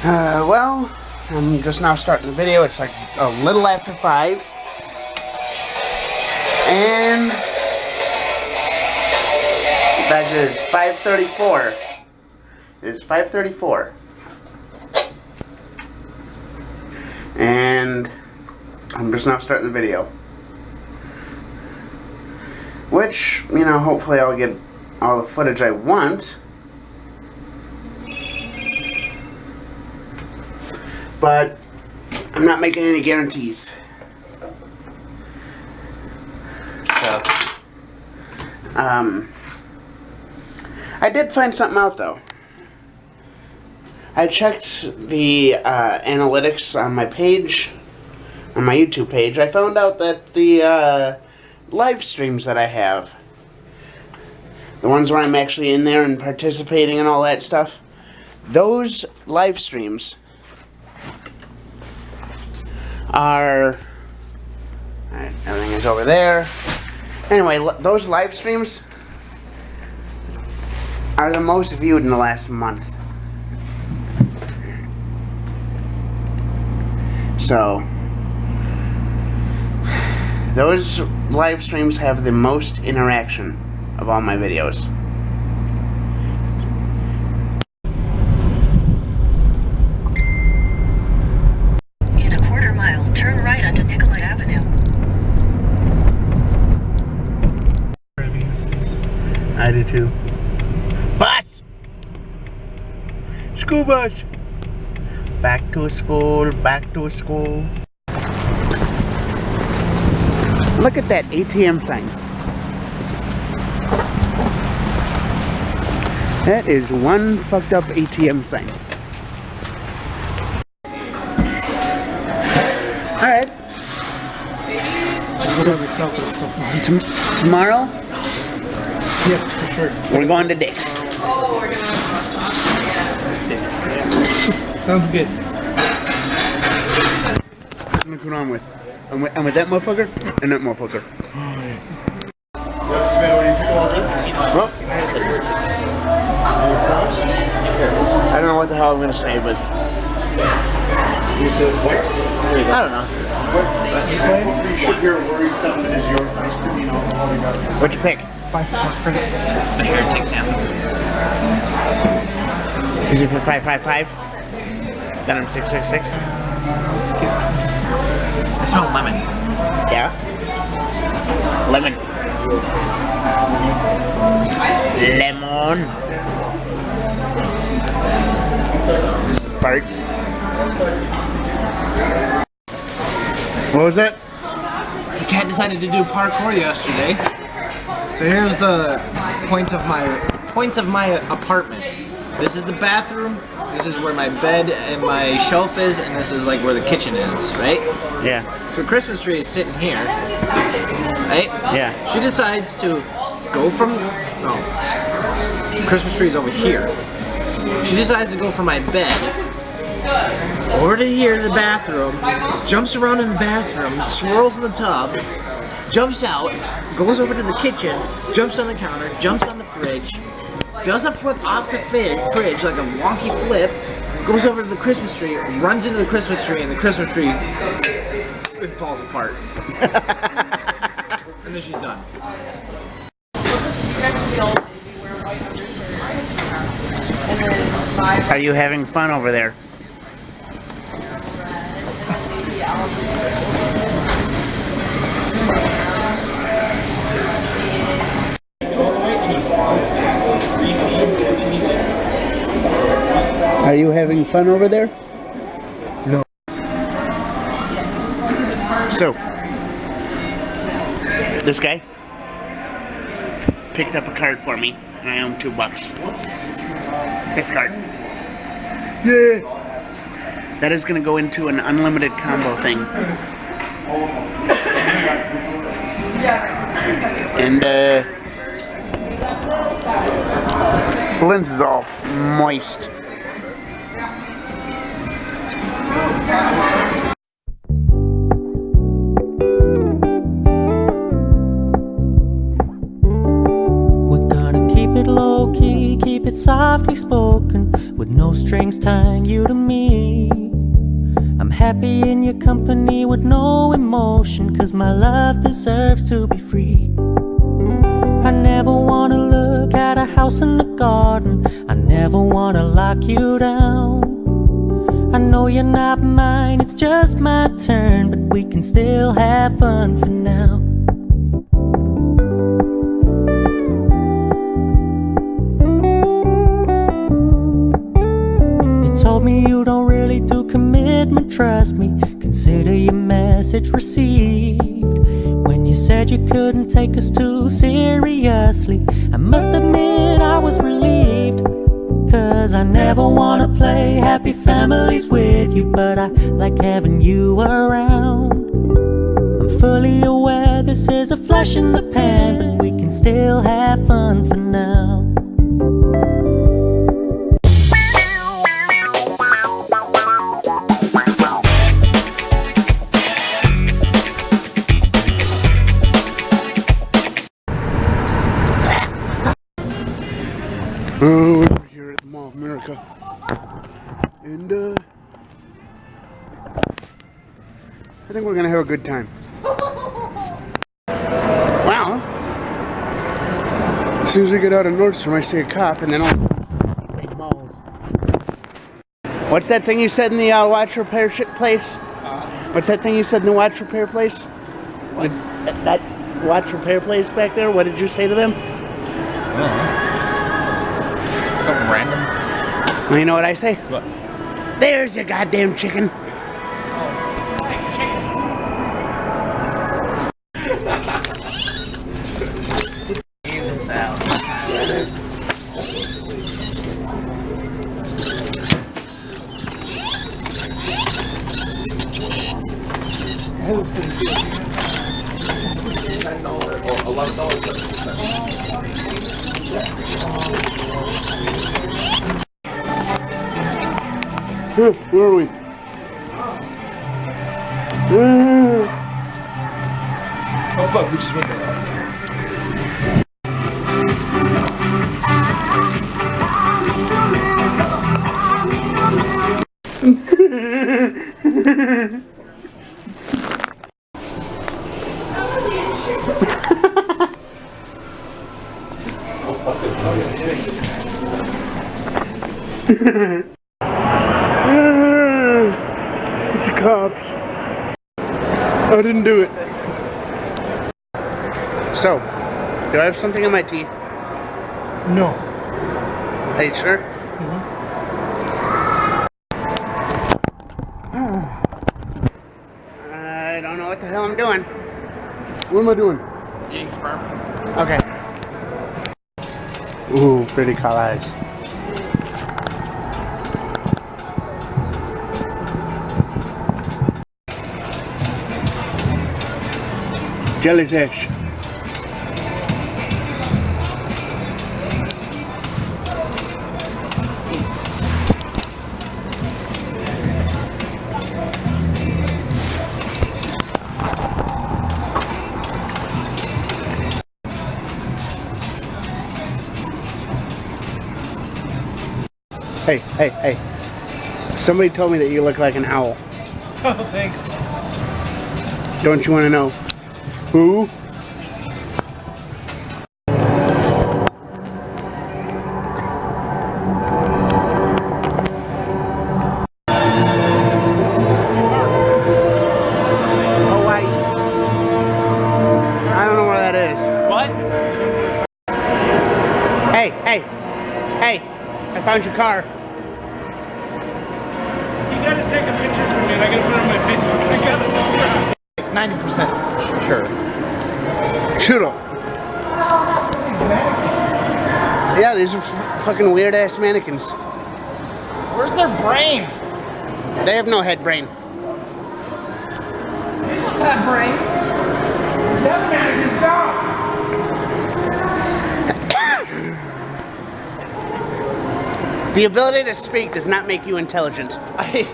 Well, I'm just now starting the video. It's like a little after 5. And that is 5:34. It is 5:34. And I'm just now starting the video. Which, you know, hopefully I'll get all the footage I want. But I'm not making any guarantees. So, I did find something out though. I checked the analytics on my page, on my YouTube page. I found out that the live streams that I have, the ones where I'm actually in there and participating and all that stuff, those live streams are, alright, everything is over there. Anyway, those live streams are the most viewed in the last month. So, those live streams have the most interaction of all my videos. In a quarter mile, turn right onto Nicollet Avenue. I do too. Bus! School bus! Back to school, back to school. Look at that ATM sign. That is one fucked up ATM sign. Alright. Tomorrow? Yes, for sure. We're going to Dick's. Oh, we're gonna... Dick's, yeah. Sounds good. Look what I'm with. I'm with that motherfucker and that motherfucker. I don't know what the hell I'm gonna say, but I don't know. What'd you pick? 5 support credits. The Heretic exam. Is it for 555? Then I'm 666. I smell lemon. Yeah. Lemon. Lemon. Fart. What was that? The cat decided to do parkour yesterday. So here's the points of my apartment. This is the bathroom. This is where my bed and my shelf is, and this is like where the kitchen is, right? Yeah. So Christmas tree is sitting here, right? Yeah. She decides to go from, no, Christmas tree is over here. She decides to go from my bed over to here to the bathroom, jumps around in the bathroom, swirls in the tub, jumps out, goes over to the kitchen, jumps on the counter, jumps on the fridge, does a flip off the fridge like a wonky flip, goes over to the Christmas tree, runs into the Christmas tree, and the Christmas tree it falls apart. And then she's done. Are you having fun over there? Are you having fun over there? No. So, this guy picked up a card for me, and I owe him $2. This card. Yeah. That is going to go into an unlimited combo thing. And, the lens is all moist. We're gonna keep it low key, keep it softly spoken, with no no strings tying you to me. I'm happy in your company with no emotion, 'cause my love deserves to be free. I never wanna look at a house in the garden, I never wanna lock you down. I know you're not mine, it's just my turn, but we can still have fun for now. You told me you don't really do commitment, trust me, consider your message received. When you said you couldn't take us too seriously, I must admit I was relieved. 'Cause I never wanna play happy families with you, but I like having you around. I'm fully aware this is a flash in the pan, but we can still have fun for now. We're here at the Mall of America, and I think we're gonna have a good time. Well, as soon as we get out of Nordstrom, I see a cop, and then I'll... What's that thing you said in the watch repair place? What's that thing you said in the watch repair place? What? That watch repair place back there? What did you say to them? Something random. Well, you know what I say? What? There's your goddamn chicken. Jesus out. Where are we? Oh fuck, we just went there. It's the cops. I didn't do it. So, do I have something in my teeth? No. Are you sure? I don't know what the hell I'm doing. What am I doing? Eating sperm. Okay. Ooh, pretty cool eyes. Jellyfish. Hey, hey, hey. Somebody told me that you look like an owl. Oh, thanks. Don't you want to know who? Hawaii. I don't know where that is. What? Hey, hey, hey. I found your car. You gotta take a picture for me and I gotta put it on my Facebook. I gotta 90%. Sure. Shoot 'em. Yeah, these are fucking weird ass mannequins. Where's their brain? They have no head brain. What's that brain? That mannequin's gone. The ability to speak does not make you intelligent. I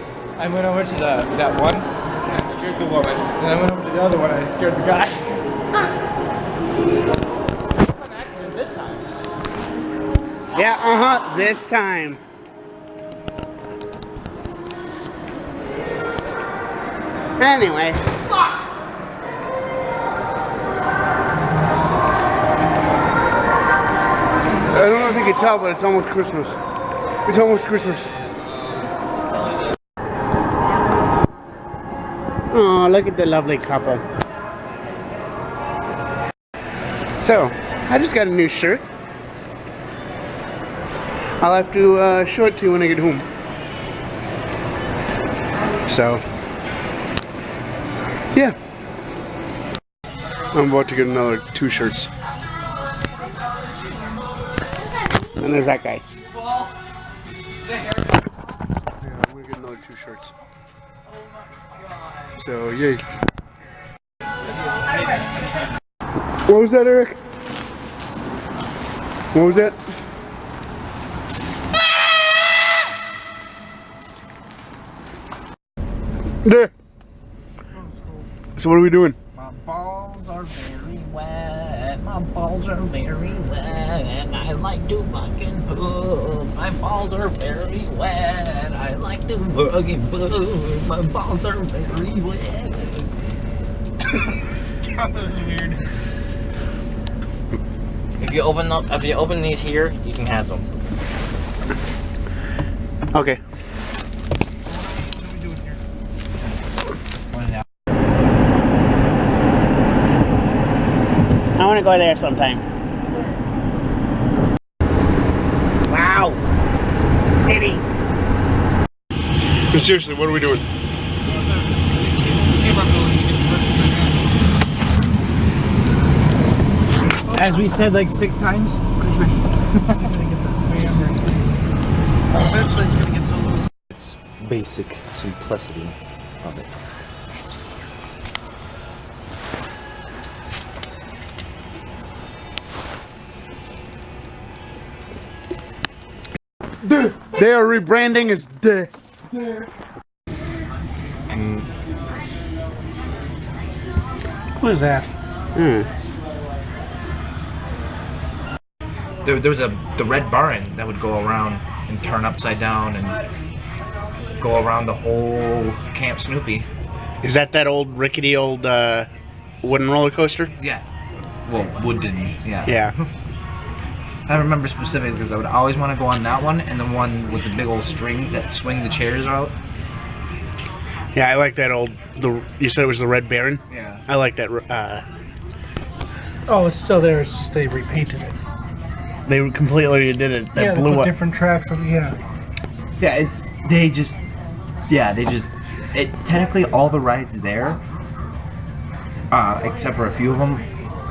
went over to that one and I scared the woman. And I went over to the other one and I scared the guy. An accident this time. Yeah, this time. Anyway. I don't know if you can tell, but it's almost Christmas. It's almost Christmas. Oh, look at the lovely couple. So, I just got a new shirt. I'll have to show it to you when I get home. So, yeah. I'm about to get another 2 shirts. And there's that guy. Yeah, I'm gonna get another 2 shirts. So, yay. What was that, Eric? What was that? There. So what are we doing? My balls are very wet. My balls are very wet. I like to fucking poop. My balls are very wet. I like to fucking poop. My balls are very wet. That was weird. If you open these here, you can have them. Okay. I want to go there sometime. Wow. City. But seriously, what are we doing? As we said like 6 times. Eventually it's gonna get so loose. It's basic simplicity of it. They are rebranding as the. What is that? There was the Red Baron that would go around and turn upside down and go around the whole Camp Snoopy. Is that old rickety old wooden roller coaster? Yeah. Well, wooden. Yeah. Yeah. I remember specifically because I would always want to go on that one and the one with the big old strings that swing the chairs out. Yeah, I like that old. You said it was the Red Baron. Yeah. I like that. Oh, it's still there. It's just they repainted it. They completely did it. That Yeah, they blew put up. different tracks on. Yeah. Yeah. Technically all the rides there, except for a few of them,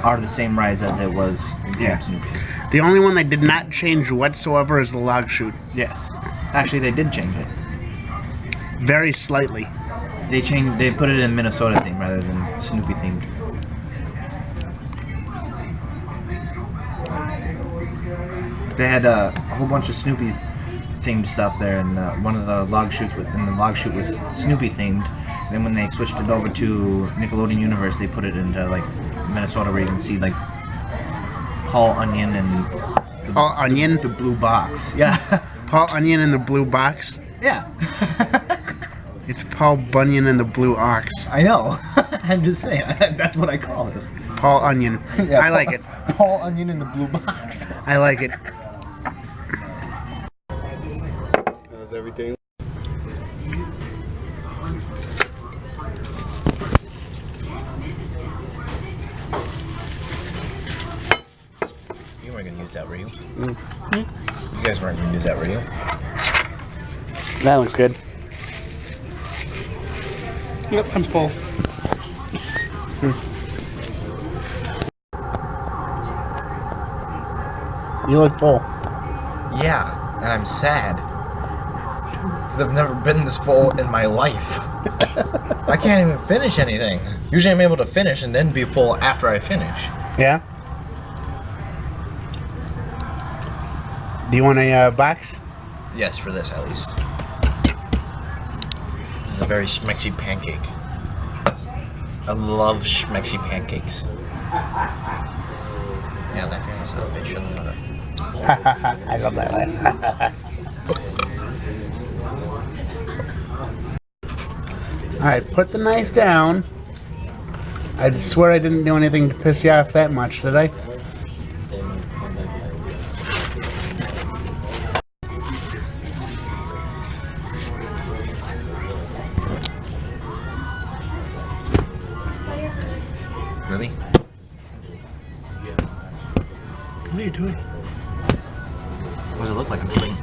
are the same rides as it was in Camp Snoopy. The only one they did not change whatsoever is the log chute. Yes. Actually, they did change it. Very slightly. They put it in Minnesota theme rather than Snoopy themed. They had a whole bunch of Snoopy themed stuff there, and one of the log chutes was Snoopy themed. Then when they switched it over to Nickelodeon Universe, they put it into like Minnesota, where you can see like Paul Onion and Paul Onion? the blue box. Yeah. Paul Onion in the blue box. Yeah. It's Paul Bunyan and the blue ox. I know. I'm just saying. That's what I call it. Paul Onion. Yeah, I like it. Paul Onion in the blue box. I like it. How's everything? You weren't gonna use that, were you? You guys weren't gonna use that, were you? That looks good. Yep, I'm full. You look full. Yeah, and I'm sad. Because I've never been this full in my life. I can't even finish anything. Usually I'm able to finish and then be full after I finish. Yeah? Do you want a box? Yes, for this at least. This is a very schmexy pancake. I love schmexy pancakes. Yeah, that kind of stuff. Bitch, shut the fuck up. I love that laugh. Alright, put the knife down. I swear I didn't do anything to piss you off that much, did I? Really? What are you doing? What does it look like? I'm sleeping.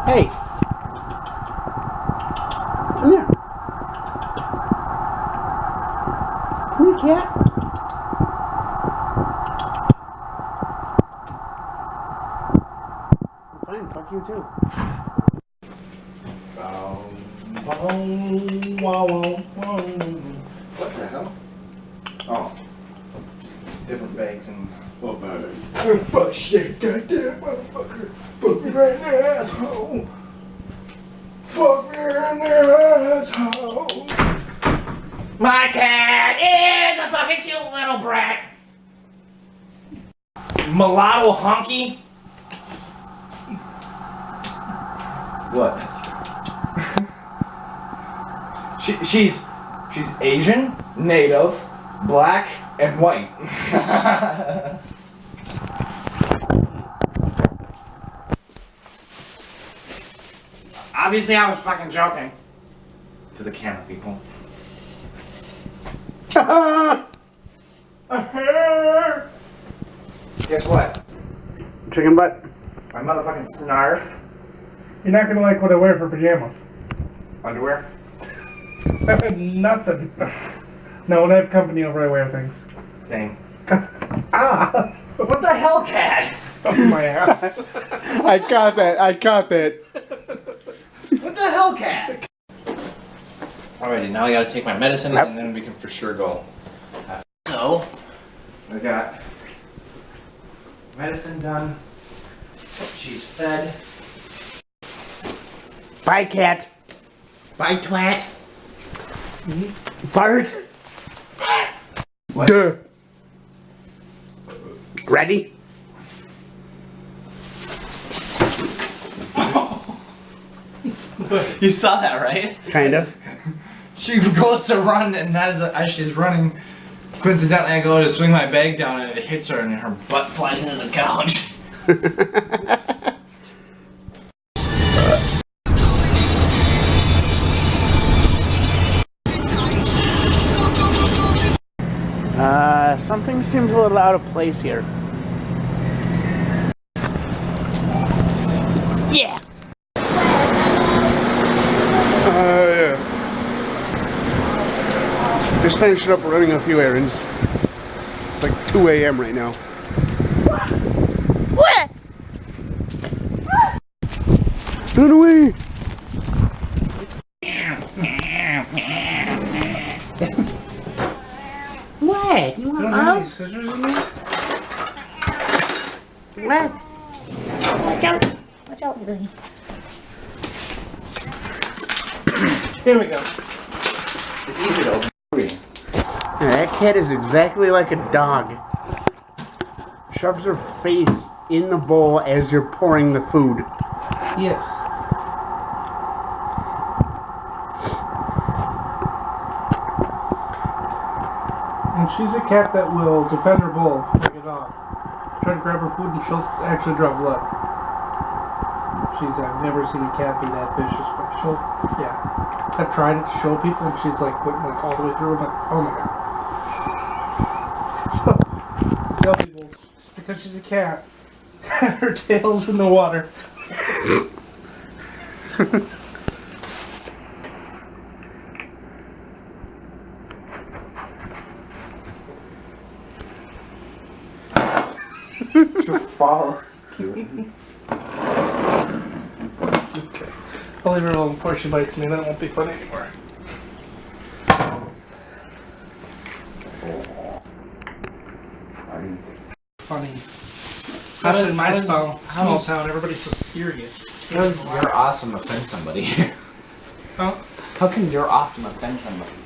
Hey! Come here. Come here, cat. Fine, fuck you too. What the hell? Oh. Different bags and... Oh, fuck shit, goddamn motherfucker. Fuck me right in the asshole. Fuck me right in the asshole. My cat is a fucking cute little brat. Mulatto honky. What? She's Asian, native, black, and white. Obviously, I was fucking joking. To the camera, people. Guess what? Chicken butt. My motherfucking snarf. You're not gonna like what I wear for pajamas. Underwear? Nothing. No, when I have company over, I wear things. Same. What the hell, cat? Oh my ass. I caught that. What the hell, cat? Alrighty, now I gotta take my medicine and then we can for sure go. So, I got medicine done. She's fed. Bye, cat. Bye, twat. Bart. What? Duh. Ready? You saw that, right? Kind of. She goes to run, and as she's running, coincidentally I go to swing my bag down and it hits her and her butt flies into the couch. Something seems a little out of place here. Yeah! Yeah. Just finished up running a few errands. It's like 2 a.m. right now. What? Run away! You don't have any scissors in there? What? Watch out. Watch out, Billy. Here we go. It's easy to open. That cat is exactly like a dog. Shoves her face in the bowl as you're pouring the food. Yes. And she's a cat that will defend her bowl like a dog. Try to grab her food and she'll actually draw blood. I've never seen a cat be that vicious, but she'll, yeah. I've tried it to show people and she's like putting like all the way through. I'm like, oh my god. Tell people, it's because she's a cat. Her tail's in the water. To fall. I'll leave her alone before she bites me, then it won't be funny anymore. Funny. Especially in my small town, everybody's so serious. How does your awesome offend somebody? Huh? How can your awesome offend somebody?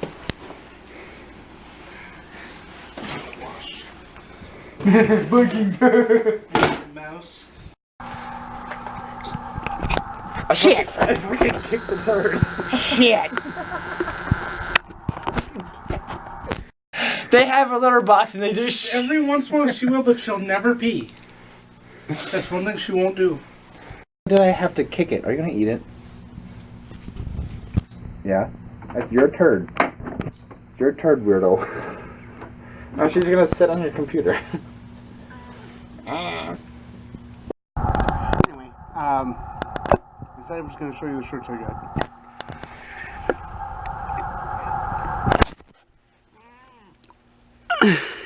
Mouse. Shit! I freaking kicked the turd. Shit! They have a litter box and they just. Every once in a while she will, but she'll never pee. That's one thing she won't do. Did I have to kick it? Are you gonna eat it? Yeah. That's your turd. It's your turd, weirdo. Oh, she's gonna sit on your computer. Anyway, I decided I was going to show you the shirts I got.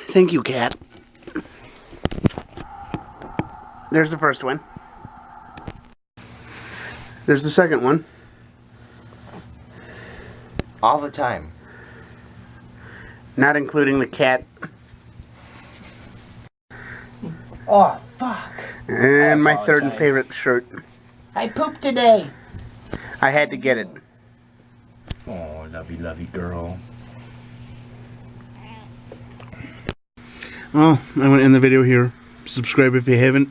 Thank you, cat. There's the first one. There's the second one. All the time. Not including the cat. Oh, fuck. And my third and favorite shirt. I pooped today. I had to get it. Oh, lovey girl. Well, I'm going to end the video here. Subscribe if you haven't.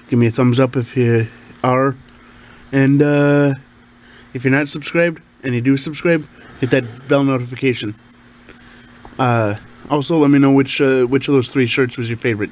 Give me a thumbs up if you are. And if you're not subscribed and you do subscribe, hit that bell notification. Also, let me know which of those 3 shirts was your favorite.